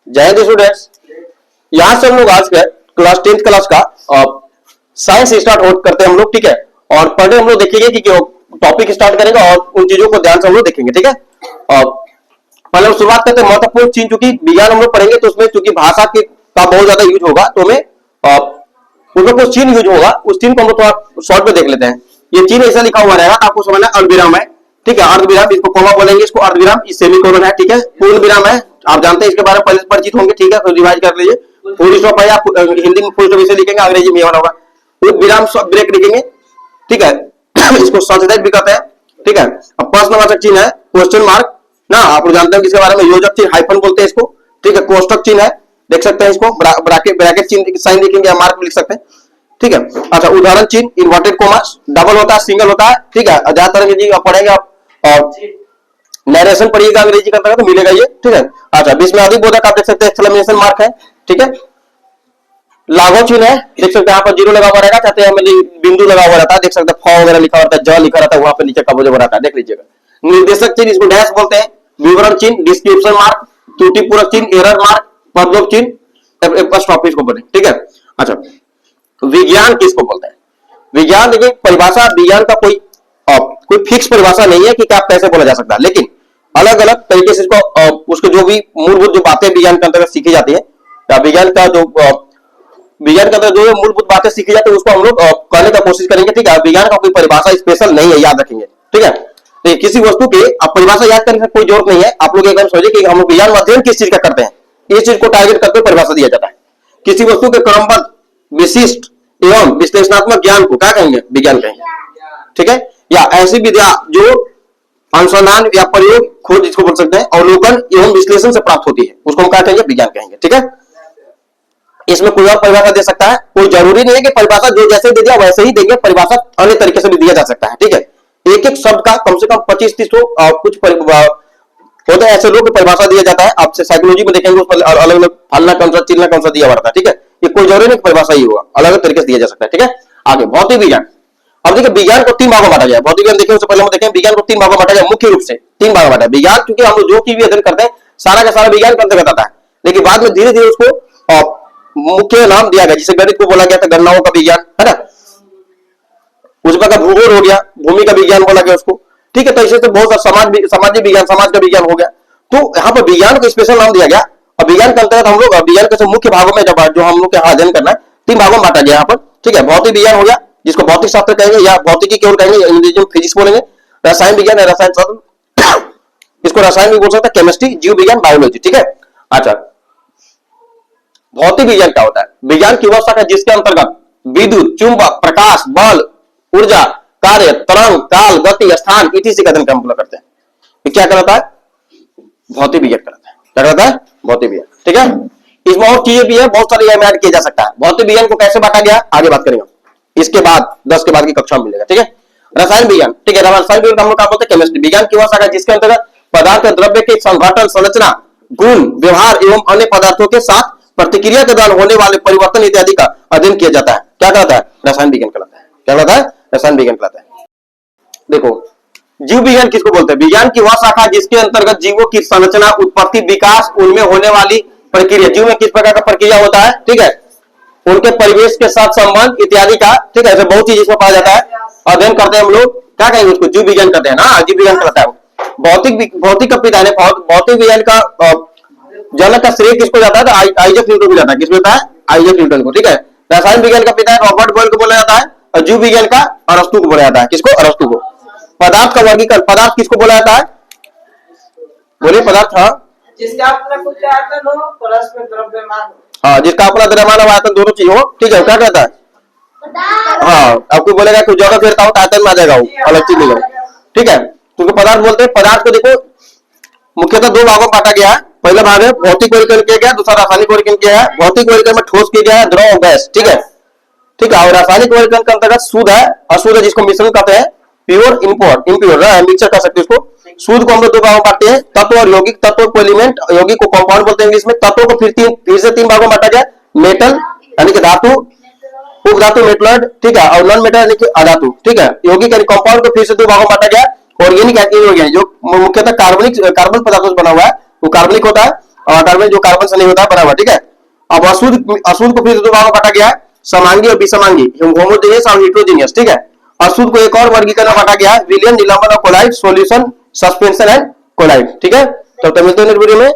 जय हिंद स्टूडेंट्स। यहाँ से हम लोग आज के क्लास 10th क्लास का साइंस स्टार्ट करते हैं हम लोग, ठीक है। और पहले हम लोग देखेंगे कि टॉपिक स्टार्ट करेंगे और उन चीजों को ध्यान से हम लोग देखेंगे, ठीक है। पहले हम शुरुआत करते हैं महत्वपूर्ण चीज, चूंकि विज्ञान हम लोग पढ़ेंगे तो उसमें चूंकि भाषा का बहुत ज्यादा यूज होगा, तो हमें उसमें कुछ चिन्ह यूज होगा, उस चिन्ह को हम लोग थोड़ा शॉर्ट में देख लेते हैं। ये चिन्ह ऐसा लिखा हुआ रहेगा, आपको समझना अर्धविराम है, ठीक है। अर्धविराम, इसको कोमा बोलेंगे, इसको अर्धविराम, इस सेमीकोलन है, ठीक है। पूर्ण विराम है, आप जानते हैं इसके बारे में पहले से परिचित होंगे, ठीक है, तो रिवाइज कर लीजिए। फुल स्टॉप है, आप हिंदी में फुल स्टॉप इसे लिखेंगे, अंग्रेजी में होगा विराम ब्रेक लिखेंगे, ठीक है। इसको संशोधित भी कहते हैं, ठीक है। अब प्रश्नवाचक चिन्ह है क्वेश्चन मार्क ना, आप लोग जानते हैं किसके बारे में, योजक चिन्ह हाइफन बोलते हैं इसको, ठीक है। कोष्टक चिन्ह है, देख सकते हैं इसको, ब्रैकेट चिन्ह साइन लिखेंगे या मार्क लिख सकते हैं, ठीक है। अच्छा, उदाहरण चिन्ह इन्वर्टेड कोमा, डबल होता है, सिंगल होता है, ठीक है। ज्यादातर अंग्रेजी पढ़ेंगे आप और नरेशन पढ़िएगा अंग्रेजी का तो मिलेगा ये, ठीक है। अच्छा, विस्मयादिक बोधक आप देख सकते हैं, एक्सक्लेमेशन मार्क है, ठीक है। लाघव चिन्ह है, देख सकते हैं यहाँ पर जीरो लगा हुआ रहेगा, चाहते हैं बिंदु लगा हुआ रहता है, देख सकते हैं फ वगैरह लिखा रहता है, ज लिखा रहता है, वहां पर नीचे कब जब रहता है, देख लीजिएगा। निर्देशक चिन्ह इसको डैश बोलते हैं, विवरण चिन्ह डिस्क्रिप्शन मार्क, त्रुटिपूरक चिन्ह एरर मार्क, पदलोप चिन्ह एपॉस्ट्रोफी इसको बोलते हैं, ठीक है। अच्छा, विज्ञान किसको बोलते हैं? विज्ञान देखिए परिभाषा, विज्ञान का कोई फिक्स परिभाषा नहीं है कि क्या कैसे बोला जा सकता है, लेकिन अलग अलग तरीके से इसको उसके जो भी मूलभूत जो बातें विज्ञान के अंतर्गत सीखी जाती है, या विज्ञान का जो मूलभूत बातें सीखी जाती है उसको हम लोग करने का कोशिश करेंगे, ठीक है। विज्ञान का कोई परिभाषा स्पेशल नहीं है, याद रखेंगे, ठीक है। तो किसी वस्तु के आप परिभाषा याद करने की कोई जरूरत नहीं है, आप लोग एकदम समझिए कि हम लोग विज्ञान अध्ययन किस चीज का करते हैं, इस चीज को टारगेट करके परिभाषा दिया जाता है। किसी वस्तु के क्रमबद्ध विशिष्ट एवं विश्लेषणात्मक ज्ञान को क्या कहेंगे? विज्ञान कहेंगे, ठीक है। या ऐसी विद्या जो अनुसंधान या प्रयोग खोज जिसको बोल सकते हैं, अवलोकन एवं विश्लेषण से प्राप्त होती है, उसको हम क्या कहेंगे? विज्ञान कहेंगे, ठीक है। इसमें कोई और परिभाषा दे सकता है, कोई जरूरी नहीं है कि परिभाषा जो जैसे दे दिया वैसे ही देंगे, परिभाषा अन्य तरीके से भी दिया जा सकता है, ठीक है। एक एक शब्द का कम से कम 25-30 कुछ होते हैं ऐसे लोग परिभाषा दिया जाता है, आपसे साइकोलॉजी में देखेंगे उस पर अलग अलग फलना कौन सा चिल्ला कौन सा दिया हुआ है, ठीक है। ये कोई जरूरी नहीं परिभाषा ही होगा, अलग अलग तरीके से दिया जा सकता है, ठीक है। आगे भौतिक विज्ञान, अब देखिए विज्ञान को 3 भागों में बांटा गया है। भौतिक विज्ञान देखिए उससे पहले हम देखें विज्ञान को 3 भागों में बांटा गया, मुख्य रूप से 3 भागों में बांटा। विज्ञान क्योंकि हम जो की भी अध्ययन करते हैं सारा का सारा विज्ञान के अंतर्गत आता है, लेकिन बाद में धीरे धीरे उसको मुख्य नाम दिया गया, जिसे गणित को बोला गया था गणनाओं का विज्ञान, है ना। उसमें का भूगोल हो गया, भूमि का विज्ञान बोला गया उसको, ठीक है। तो ऐसे बहुत सारा सामाजिक विज्ञान, समाज का विज्ञान हो गया। तो यहाँ पर विज्ञान को स्पेशल नाम दिया गया, और विज्ञान के अंतर्गत हम लोग विज्ञान के मुख्य भागों में जो हम लोग यहाँ अध्ययन करना है 3 भागों में बांटा गया यहाँ पर, ठीक है। भौतिक विज्ञान हो गया, जिसको भौतिक शास्त्र कहेंगे या भौतिकी केवल कहेंगे, अंग्रेजी में फिजिक्स बोलेंगे। रसायन विज्ञान है, रसायन शास्त्र, इसको रसायन भी बोल सकते हैं, केमिस्ट्री, जीव विज्ञान, बायोलॉजी, ठीक है। अच्छा, भौतिक विज्ञान क्या होता है? विज्ञान की वह शाखा जिसके अंतर्गत विद्युत, चुंबक, प्रकाश, बल, ऊर्जा, कार्य, तरंग, काल, गति, स्थान इत्यादि का अध्ययन करते हैं। ये क्या कहलाता है? भौतिक विज्ञान कहलाता है। क्या कहलाता है? भौतिक विज्ञान, ठीक है। इसमें और चीजें भी है, बहुत सारी ऐड किया जा सकता है। भौतिक विज्ञान को कैसे बांटा गया आगे बात करेंगे, इसके बाद 10 के बाद की कक्षा में मिलेगा, ठीक है। रसायन विज्ञान, ठीक है, रसायन विज्ञान हम लोग क्या बोलते हैं? केमिस्ट्री। विज्ञान की वह शाखा जिसके अंतर्गत पदार्थ और द्रव्य के संघटन, संरचना, गुण, व्यवहार एवं अन्य पदार्थों के साथ प्रतिक्रिया के दौरान होने वाले परिवर्तन इत्यादि का अध्ययन किया जाता है। क्या कहलाता है? रसायन विज्ञान कहलाता है। क्या कहलाता है? रसायन विज्ञान कहलाता है। देखो, जीव विज्ञान किसको बोलते हैं? विज्ञान की वह शाखा जिसके अंतर्गत जीवों की संरचना, उत्पत्ति, विकास, उनमें होने वाली प्रक्रिया, जीव में किस प्रकार का प्रक्रिया होता है, ठीक है, उनके परिवेश के साथ संबंध इत्यादि का, ठीक है, ऐसे बहुत चीज इसमें पाया जाता है, अध्ययन करते हैं हम लोग। क्या कहेंगे उसको? जीव विज्ञान करते हैं ना, जीव विज्ञान कहलाता है। भौतिक का पिता ने भौतिक विज्ञान का जनक का श्रेय किसको जाता है? तो आइजैक न्यूटन को जाता है। किसको जाता है? आइजैक न्यूटन को, ठीक है। रसायन विज्ञान का पिता रॉबर्ट बॉयल को बोला जाता है, और जीव विज्ञान का अरस्तु को बोला जाता है। किसको? अरस्तु को। पदार्थ का वर्गीकरण, पदार्थ किसको बोला जाता है? बोलिए, पदार्थ, हाँ, जिसका अपना कुछ आयतन हो प्लस में द्रव्यमान हो, हाँ, जिसका अपना द्रव्यमान और आयतन दोनों चीज हो, ठीक है, क्या कहता है? हाँ, आपको बोलेगा कि जगह फेरता हूँ तो आयतन में आ जाएगा, वो अलग चीज नहीं, ठीक है। क्योंकि पदार्थ बोलते हैं, पदार्थ को देखो मुख्यतः 2 भागों में बांटा गया है। पहला भाग है भौतिक वर्गीकरण किया गया, दूसरा रासायनिक वर्गीकरण किया है। भौतिक वर्गीकरण में ठोस किया गया है, द्रव और गैस, ठीक है, ठीक है। और रासायनिक वर्गीकरण के अंतर्गत शुद्ध है, अशुद्ध है, जिसको मिश्रण कहते हैं, प्योर, इम्प्योर, मिक्सर कर सकते हैं उसको। शुद्ध को हम लोग 2 भागों में बांटते हैं, तत्व और यौगिक। तत्व को एलिमेंट, यौगिक को कंपाउंड बोलते हैं इंग्लिश में। तत्व को फिर से 3 भागों में बांटा गया, मेटल यानी कि धातु, उपधातु मेटलॉइड, ठीक है, और नॉन मेटल यानी कि अधातु, ठीक है। यौगिक यानी कंपाउंड को फिर से 2 भागों में बांटा गया। ऑर्गेनिक जो मुख्यतः कार्बन पदार्थों से बना हुआ है, वो कार्बनिक होता है। कार्बन जो कार्बन से नहीं होता है बना हुआ, ठीक है। अब अशुद्ध को फिर दो भागों में काटा गया है, समांगी और विसमांगी, होमोजेनियस और हेट्रोजेनियस, ठीक है। अशुद्ध को एक और वर्गीकरण काटा गया है, विलयन, निलंबन और colloid, solution, suspension and colloid, ठीक है। तो मिलते हैं नेक्स्ट वीडियो में।